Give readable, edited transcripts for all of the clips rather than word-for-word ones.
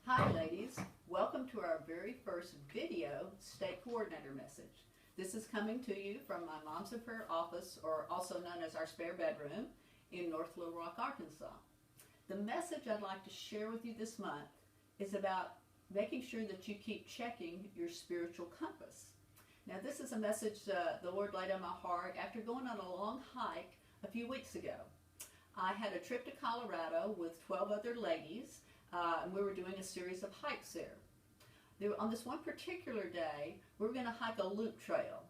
Hi ladies, welcome to our very first video state coordinator message. This is coming to you from my Moms in Prayer office, or also known as our spare bedroom, in North Little Rock, Arkansas. The message I'd like to share with you this month is about making sure that you keep checking your spiritual compass. Now this is a message the Lord laid on my heart after going on a long hike a few weeks ago. I had a trip to Colorado with 12 other ladies, and we were doing a series of hikes there. On this one particular day, we were going to hike a loop trail.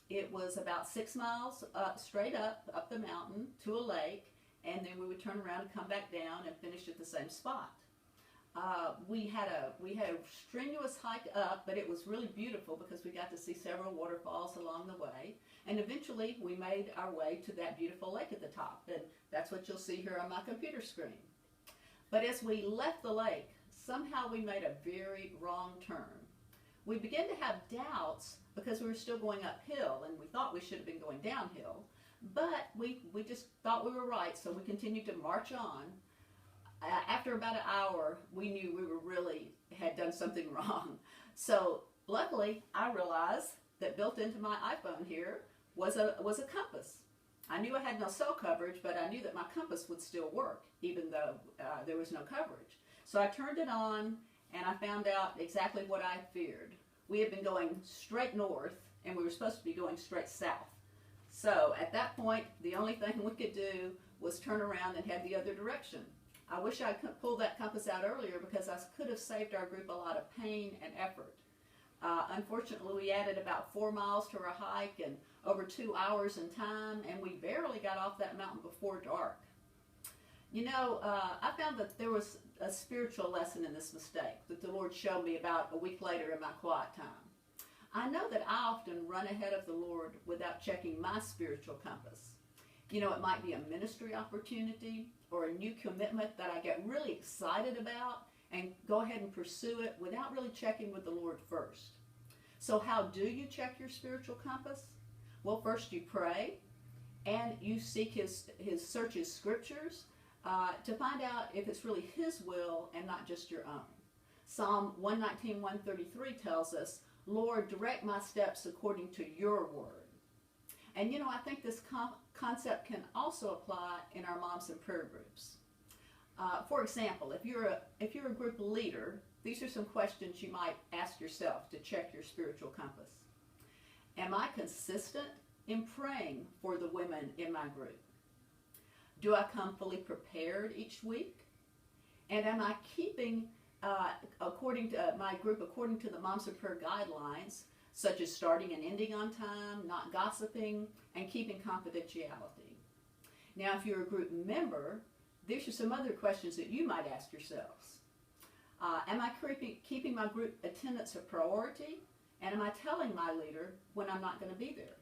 It was about 6 miles straight up the mountain to a lake, and then we would turn around and come back down and finish at the same spot. We had a strenuous hike up, but it was really beautiful because we got to see several waterfalls along the way. And eventually we made our way to that beautiful lake at the top. And that's what you'll see here on my computer screen. But as we left the lake, somehow we made a very wrong turn. We began to have doubts because we were still going uphill, and we thought we should have been going downhill. But we just thought we were right, so we continued to march on. After about an hour, we knew we had done something wrong. So luckily, I realized that built into my iPhone here was a compass. I knew I had no cell coverage, but I knew that my compass would still work, even though there was no coverage. So I turned it on, and I found out exactly what I feared. We had been going straight north, and we were supposed to be going straight south. So at that point, the only thing we could do was turn around and head the other direction. I wish I could pull that compass out earlier because I could have saved our group a lot of pain and effort. Unfortunately, we added about 4 miles to our hike and over 2 hours in time, and we barely got off that mountain before dark. You know, I found that there was a spiritual lesson in this mistake that the Lord showed me about a week later in my quiet time. I know that I often run ahead of the Lord without checking my spiritual compass. You know, it might be a ministry opportunity or a new commitment that I get really excited about and go ahead and pursue it without really checking with the Lord first. So how do you check your spiritual compass? Well, first you pray and you seek search his scriptures to find out if it's really his will and not just your own. Psalm 119, 133 tells us, Lord, direct my steps according to your word. And you know, I think this concept can also apply in our Moms in Prayer groups. For example, if you're a group leader, these are some questions you might ask yourself to check your spiritual compass. Am I consistent in praying for the women in my group? Do I come fully prepared each week? And am I keeping according to my group according to the Moms in Prayer guidelines, such as starting and ending on time, not gossiping, and keeping confidentiality? Now, if you're a group member, these are some other questions that you might ask yourselves. Am I keeping my group attendance a priority? And am I telling my leader when I'm not going to be there?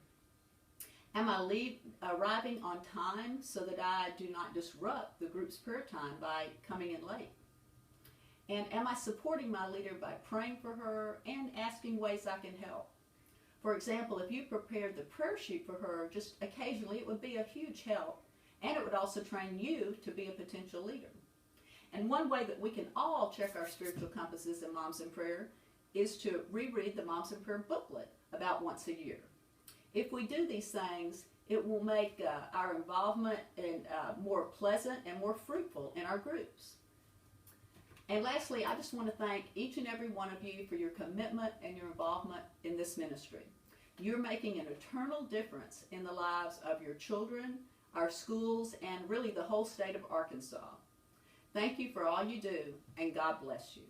Am I arriving on time so that I do not disrupt the group's prayer time by coming in late? And am I supporting my leader by praying for her and asking ways I can help? For example, if you prepared the prayer sheet for her just occasionally, it would be a huge help, and it would also train you to be a potential leader. And one way that we can all check our spiritual compasses in Moms in Prayer is to reread the Moms in Prayer booklet about once a year. If we do these things, it will make our involvement more pleasant and more fruitful in our groups. And lastly, I just want to thank each and every one of you for your commitment and your involvement in this ministry. You're making an eternal difference in the lives of your children, our schools, and really the whole state of Arkansas. Thank you for all you do, and God bless you.